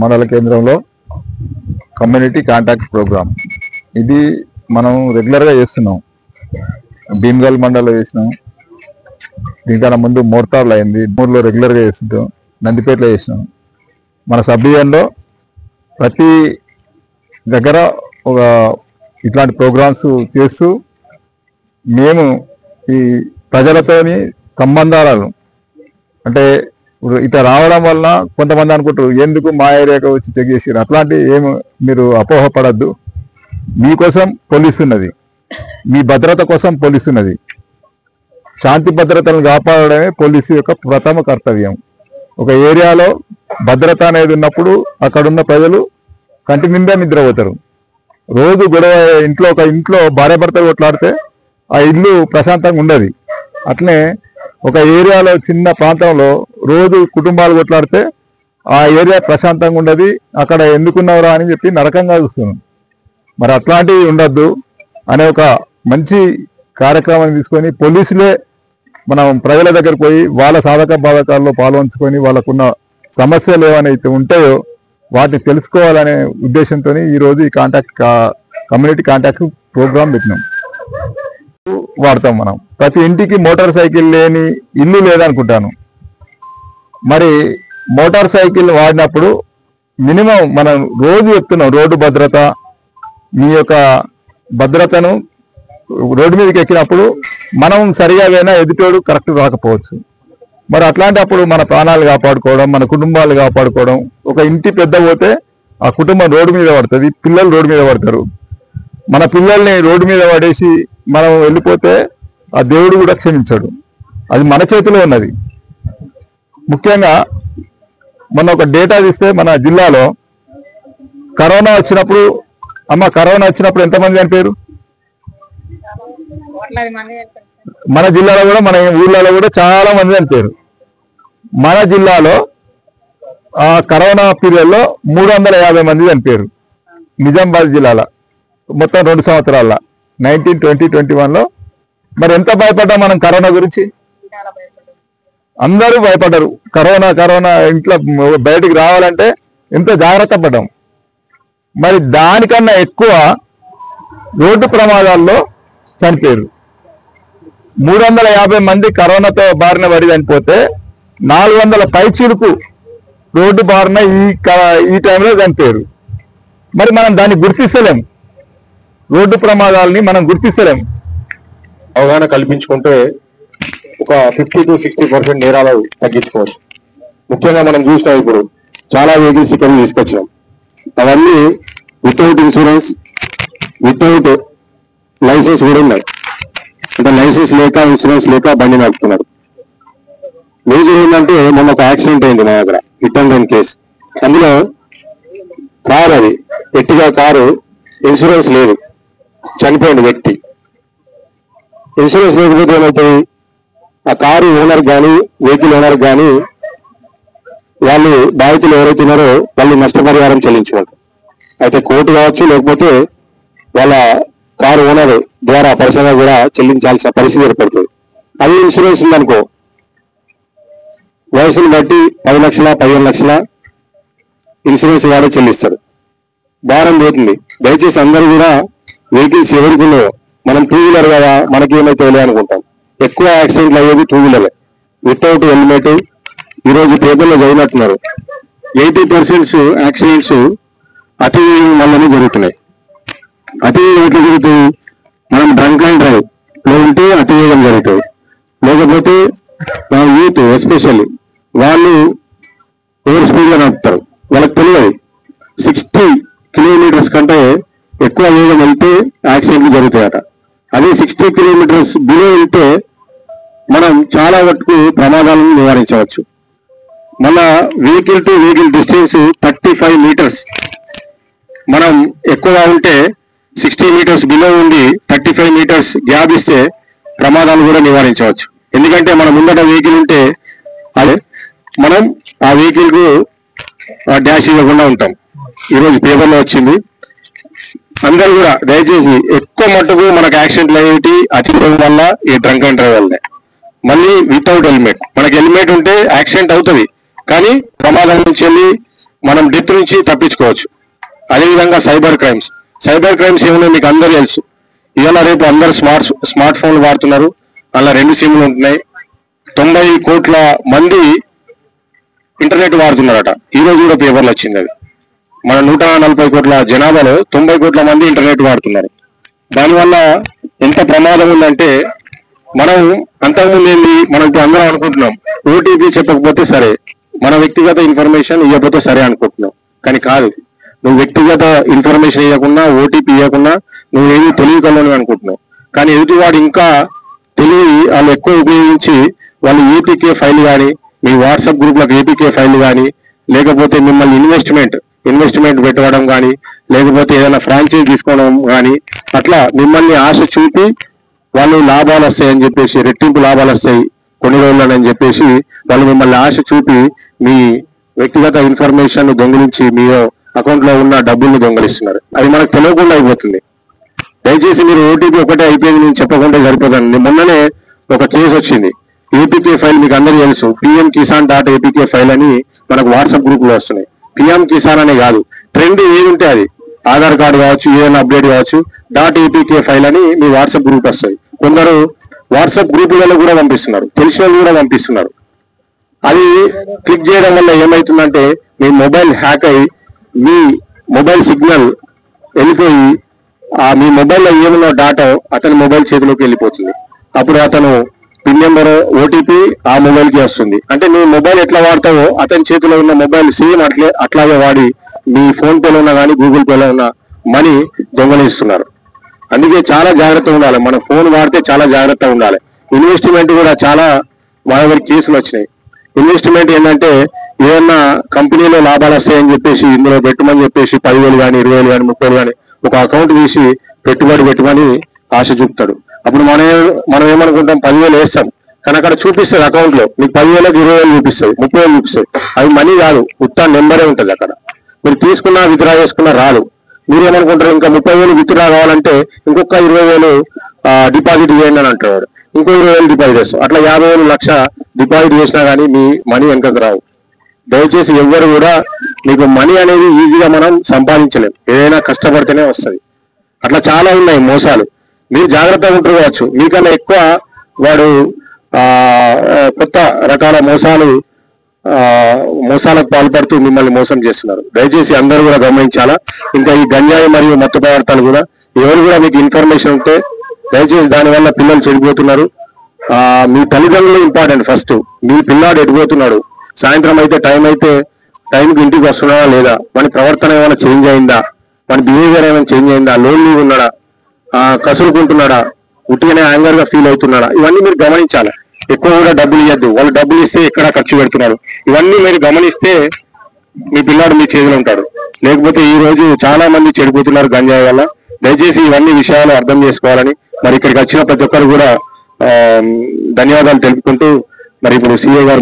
మండల కేంద్రంలో community contact programme ఇది మనం రెగ్యులర్గా చేస్తున్నాం. భీమ్గల్ మండలంలో చేసినాం, దీనికన్నా ముందు మోర్తార్లో అయింది, మూడులో రెగ్యులర్గా చేస్తుంటాం, నందిపేటలో చేసినాం. మన సబ్ డివిజన్లో ప్రతి దగ్గర ఒక ఇట్లాంటి ప్రోగ్రామ్స్ చేస్తూ మేము ఈ ప్రజలతోని సంబంధాలను అంటే ఇట్లా రావడం వలన కొంతమంది అనుకుంటారు ఎందుకు మా ఏరియాకి వచ్చి చెక్ చేసారు, అట్లాంటి ఏమి మీరు అపోహపడద్దు. మీకోసం పోలీసు ఉన్నది, మీ భద్రత కోసం పోలీసు ఉన్నది. శాంతి భద్రతలను కాపాడడమే పోలీసు యొక్క ప్రథమ కర్తవ్యం. ఒక ఏరియాలో భద్రత అనేది ఉన్నప్పుడు అక్కడున్న ప్రజలు కంటి నిండా నిద్రపోతారు. రోజు గొడవ ఒక ఇంట్లో భార్య భర్త కొట్లాడితే ఆ ఇల్లు ప్రశాంతంగా ఉండదు. అట్లనే ఒక ఏరియాలో చిన్న ప్రాంతంలో రోజు కుటుంబాలు కొట్లాడితే ఆ ఏరియా ప్రశాంతంగా ఉండదు. అక్కడ ఎందుకున్నావురా అని చెప్పి నరకంగా చూస్తున్నాం. మరి అట్లాంటివి ఉండద్దు అనే ఒక మంచి కార్యక్రమాన్ని తీసుకొని పోలీసులే మనం ప్రజల దగ్గర పోయి వాళ్ళ సాధక బాధకాల్లో పాల్గొంచుకొని వాళ్ళకున్న సమస్యలు ఏమైనా ఉంటాయో వాటిని తెలుసుకోవాలనే ఉద్దేశంతో ఈరోజు ఈ కమ్యూనిటీ కాంటాక్ట్ ప్రోగ్రాం పెట్టినాం. వాడతాం మనం. ప్రతి ఇంటికి మోటార్ సైకిల్ లేని ఇల్లు లేదనుకుంటాను. మరి మోటార్ సైకిల్ వాడినప్పుడు మినిమం మనం రోజు చెప్తున్నాం రోడ్డు భద్రత, మీ యొక్క భద్రతను రోడ్డు మీదకి ఎక్కినప్పుడు మనం సరిగా పోయినా ఎదుటోడు కరెక్ట్ రాకపోవచ్చు. మరి అట్లాంటప్పుడు మన ప్రాణాలు కాపాడుకోవడం, మన కుటుంబాలు కాపాడుకోవడం. ఒక ఇంటి పెద్ద పోతే ఆ కుటుంబం రోడ్డు మీద పడుతుంది, పిల్లలు రోడ్డు మీద పడతారు. మన పిల్లల్ని రోడ్డు మీద పడేసి మనం వెళ్ళిపోతే ఆ దేవుడు కూడా క్షమించాడు. అది మన చేతిలో ఉన్నది. ముఖ్యంగా మొన్న ఒక డేటా తీస్తే మన జిల్లాలో కరోనా వచ్చినప్పుడు ఎంతమంది చనిపోయారు? మన జిల్లాలో కూడా మన ఊర్లలో కూడా చాలా మంది చనిపోయారు. మన జిల్లాలో ఆ కరోనా పీరియడ్లో 350 మంది చనిపోయారు. నిజామాబాద్ జిల్లాలో మొత్తం 2 సంవత్సరాల 19, 20, 21లో. మరి ఎంత భయపడ్డాం మనం కరోనా గురించి? అందరూ భయపడ్డారు. కరోనా ఇంట్లో బయటికి రావాలంటే ఎంతో జాగ్రత్త పడ్డాం. మరి దానికన్నా ఎక్కువ రోడ్డు ప్రమాదాల్లో చనిపోయారు. 350 మంది కరోనాతో బారిన పడి చనిపోతే 400 పైచీలకు రోడ్డు బారిన ఈ టైంలో చనిపోయారు. మరి మనం దాన్ని గుర్తిస్తలేం, రోడ్డు ప్రమాదాలని మనం గుర్తిస్తలేం. అవగాహన కల్పించుకుంటే ఒక 50 to 60% నేరాలు తగ్గించుకోవచ్చు. ముఖ్యంగా మనం చూసినాం, ఇప్పుడు చాలా వెహికల్స్ ఇక్కడ తీసుకొచ్చినాం. అవన్నీ వితౌట్ ఇన్సూరెన్స్, వితౌట్ లైసెన్స్ కూడా ఉన్నాయి. అంటే లైసెన్స్ లేక, ఇన్సూరెన్స్ లేక బండి నడుపుతున్నారు. మేజర్ ఏంటంటే మొన్న ఒక యాక్సిడెంట్ అయింది మా దగ్గర, హిట్ అండ్ రన్ కేసు. అందులో కారు, అది ఎట్టిగా కారు, ఇన్సూరెన్స్ లేదు, చనిపోయింది వ్యక్తి. ఇన్సూరెన్స్ లేకపోతే ఏమవుతుంది? ఆ కారు ఓనర్ కానీ, వెహికల్ ఓనర్ కానీ, వాళ్ళు బాధితులు ఎవరైతే ఉన్నారో వాళ్ళు నష్టపరిహారం చెల్లించుకుంటారు. అయితే కోర్టు కావచ్చు, లేకపోతే వాళ్ళ కారు ఓనర్ ద్వారా పరిశ్రమ కూడా చెల్లించాల్సిన పరిస్థితి ఏర్పడుతుంది. అది ఇన్సూరెన్స్ ఉందనుకో, వయసును బట్టి 10 లక్షల 15 లక్షల ఇన్సూరెన్స్ వాడే చెల్లిస్తాడు. భారం పోతుంది. దయచేసి అందరూ కూడా వెహికల్స్ ఎవరికి ఉన్నాయో, మనం 2 వీలర్ కదా మనకేమైతే అనుకుంటాం, ఎక్కువ యాక్సిడెంట్లు అయ్యేది 2 వీలర్ వితౌట్ హెల్మెట్. ఈరోజు పేపర్లో చదివినట్టున్నారు, 80% యాక్సిడెంట్స్ అతివేగం వల్లనే జరుగుతున్నాయి. అతివేగం ఎట్లా జరుగుతుంది? మనం డ్రంక్ అండ్ డ్రైవ్ లో ఉంటే అతివేగం జరుగుతుంది. లేకపోతే యూత్ ఎస్పెషల్లీ వాళ్ళు ఓవర్ స్పీడ్గా నడుపుతారు. వాళ్ళకి తెలియదు 60 కిలోమీటర్స్ కంటే ఎక్కువ వేగం వెళ్తే యాక్సిడెంట్లు జరుగుతాయట. అదే 60 కిలోమీటర్స్ బిలో వెళ్తే మనం చాలా వరకు ప్రమాదాలను నివారించవచ్చు. మన vehicle to vehicle distance 35 metres. మనం ఎక్కువగా ఉంటే 60 మీటర్స్ బిలో ఉండి 35 మీటర్స్ గ్యాప్ ఇస్తే ప్రమాదాలు కూడా నివారించవచ్చు. ఎందుకంటే మన ముందట వెహికల్ ఉంటే అదే మనం ఆ వెహికల్ కు డాష్ ఇవ్వకుండా ఉంటాం. ఈరోజు పేపర్లో వచ్చింది. అందరూ కూడా దయచేసి ఎక్కువ మట్టుకు మనకు యాక్సిడెంట్లు అయ్యేటి అతివేగం వల్ల, ఈ డ్రంక్ అండ్ డ్రైవ్ వల్లనే. మళ్ళీ వితౌట్ హెల్మెట్. మనకి హెల్మెట్ ఉంటే యాక్సిడెంట్ అవుతుంది, కానీ ప్రమాదం నుంచి వెళ్ళి మనం డెత్ నుంచి తప్పించుకోవచ్చు. అదేవిధంగా సైబర్ క్రైమ్స్ ఏమో మీకు అందరూ తెలుసు. ఇవాళ రేపు అందరు స్మార్ట్ ఫోన్లు వాడుతున్నారు. అలా 2 సిమ్లు ఉంటున్నాయి. 90 కోట్ల మంది ఇంటర్నెట్ వాడుతున్నారట. ఈ రోజు కూడా పేపర్లు వచ్చింది అది. మన 140 కోట్ల జనాభాలో 90 కోట్ల మంది ఇంటర్నెట్ వాడుతున్నారు. దానివల్ల ఎంత ప్రమాదం ఉందంటే, మనం అంతకుముందు మనం ఇప్పుడు అందరం అనుకుంటున్నాం ఓటీపీ చెప్పకపోతే సరే, మన వ్యక్తిగత ఇన్ఫర్మేషన్ ఇవ్వకపోతే సరే అనుకుంటున్నాం. కానీ కాదు, నువ్వు వ్యక్తిగత ఇన్ఫర్మేషన్ ఇవ్వకుండా, ఓటీపీ ఇవ్వకుండా నువ్వు ఏమీ తెలియకలోని అనుకుంటున్నావు. కానీ ఎదుటివాడు ఇంకా తెలివి వాళ్ళు ఎక్కువ ఉపయోగించి వాళ్ళు ఏపీకే ఫైల్ కానీ, మీ వాట్సాప్ గ్రూప్లకు ఏపీకే ఫైల్ కానీ, లేకపోతే మిమ్మల్ని ఇన్వెస్ట్మెంట్ పెట్టడం కానీ, లేకపోతే ఏదైనా ఫ్రాంచైజ్ తీసుకోవడం కానీ, అట్లా మిమ్మల్ని ఆశ చూపి వాళ్ళు లాభాలు వస్తాయని చెప్పేసి, రెట్టింపు లాభాలు వస్తాయి కొన్ని రోజులని చెప్పేసి వాళ్ళు మిమ్మల్ని ఆశ చూపి మీ వ్యక్తిగత ఇన్ఫర్మేషన్ దొంగిలించి మీ అకౌంట్ లో ఉన్న డబ్బుల్ని దొంగలిస్తున్నారు. అది మనకు తెలియకుండా అయిపోతుంది. దయచేసి మీరు ఓటీపీ ఒకటే అయిపోయింది నేను చెప్పకుండా సరిపోతాను. మొన్ననే ఒక కేసు వచ్చింది. ఏపీకే ఫైల్ మీకు అందరూ తెలుసు, pmkisan.apk ఫైల్ అని మనకు వాట్సాప్ గ్రూప్ లో వస్తున్నాయి. పిఎం కిసాన్ అనే కాదు, ట్రెండ్ ఏది ఉంటే అది, ఆధార్ కార్డు కావచ్చు, ఏదైనా అప్డేట్ కావచ్చు, .apk ఫైల్ అని మీ వాట్సాప్ గ్రూప్ వస్తాయి. కొందరు వాట్సాప్ గ్రూపులలో కూడా పంపిస్తున్నారు, తెలిసిన వాళ్ళు కూడా పంపిస్తున్నారు. అది క్లిక్ చేయడం వల్ల ఏమవుతుందంటే, మీ మొబైల్ హ్యాక్ అయి మీ మొబైల్ సిగ్నల్ వెళ్ళిపోయి మీ మొబైల్లో ఏమన్నా డాటా అతని మొబైల్ చేతిలోకి వెళ్ళిపోతుంది. అప్పుడు అతను పిన్ నెంబర్, ఓటీపీ ఆ మొబైల్ కి వస్తుంది. అంటే నీ మొబైల్ ఎట్లా వాడతావో అతని చేతిలో ఉన్న మొబైల్ సేమ్ అట్లాగే వాడి మీ ఫోన్ పేలో ఉన్న కానీ గూగుల్ పేలో ఉన్న మనీ దొంగలిస్తున్నారు. అందుకే చాలా జాగ్రత్తగా ఉండాలి. మన ఫోన్ వాడితే చాలా జాగ్రత్తగా ఉండాలి. ఇన్వెస్ట్మెంట్ కూడా చాలా మా దగ్గర కేసులు వచ్చినాయి. ఇన్వెస్ట్మెంట్ ఏంటంటే, ఏదన్నా కంపెనీలో లాభాలు వస్తాయని చెప్పేసి ఇందులో పెట్టమని చెప్పేసి 10,000 కానీ 20,000 కానీ 30,000 కానీ ఒక అకౌంట్ తీసి పెట్టుబడి పెట్టమని ఆశ చూపుతాడు. అప్పుడు మనం ఏమనుకుంటాం, 10,000 వేస్తాం, కానీ అక్కడ చూపిస్తుంది అకౌంట్ లో మీకు 10,000కి 20,000 చూపిస్తుంది, 30,000 చూపిస్తుంది. అవి మనీ కాదు, ఉత్తా నెంబరే ఉంటుంది అక్కడ. మీరు తీసుకున్నా విత్డ్రా చేసుకున్నా రాదు. మీరు ఏమనుకుంటారు, ఇంకా 30,000 విత్డ్రా కావాలంటే ఇంకొక 20,000 డిపాజిట్ చేయండి అని అంటారు. ఇంకో 20,000 డిపాజిట్ చేస్తాం. అట్లా 50,000 లక్ష డిపాజిట్ చేసినా కానీ మీ మనీ వెనకకు రావు. దయచేసి ఎవ్వరు కూడా, మీకు మనీ అనేది ఈజీగా మనం సంపాదించలేం, ఏదైనా కష్టపడితేనే వస్తుంది. అట్లా చాలా ఉన్నాయి మోసాలు. మీరు జాగ్రత్తగా ఉంటారు కావచ్చు, మీకన్నా ఎక్కువ వాడు కొత్త రకాల మోసాలకు పాల్పడుతూ మిమ్మల్ని మోసం చేస్తున్నారు. దయచేసి అందరూ కూడా గమనించాలా. ఇంకా ఈ గంజాయి మరియు మత్తు పదార్థాలు కూడా ఎవరు కూడా మీకు ఇన్ఫర్మేషన్ ఉంటే దయచేసి, దానివల్ల పిల్లలు చెడిపోతున్నారు. మీ తల్లిదండ్రులు ఇంపార్టెంట్. ఫస్ట్ మీ పిల్లాడు ఎడిపోతున్నాడు, సాయంత్రం అయితే టైంకి ఇంటికి వస్తున్నాడా లేదా, మన ప్రవర్తన ఏమైనా చేంజ్ అయిందా, మన బిహేవియర్ ఏమైనా చేంజ్ అయిందా, లోన్లీ ఉన్నాడా, కసురుకుంటున్నాడా, ఉట్టిగానే యాంగర్ గా ఫీల్ అవుతున్నాడా, ఇవన్నీ మీరు గమనించాలి. ఎక్కువ కూడా డబ్బులు ఇవ్వద్దు. వాళ్ళు డబ్బులు ఇస్తే ఎక్కడ ఖర్చు పెడుతున్నారు, ఇవన్నీ మీరు గమనిస్తే మీ పిల్లాడు మీ చేతిలో ఉంటాడు. లేకపోతే ఈ రోజు చాలా మంది చెడిపోతున్నారు గంజాయి వల్ల. దయచేసి ఇవన్నీ విషయాలు అర్థం చేసుకోవాలని మరి ఇక్కడికి వచ్చిన ప్రతి ఒక్కరు కూడా ధన్యవాదాలు తెలుపుకుంటూ, మరి ఇప్పుడు సీఏ గారు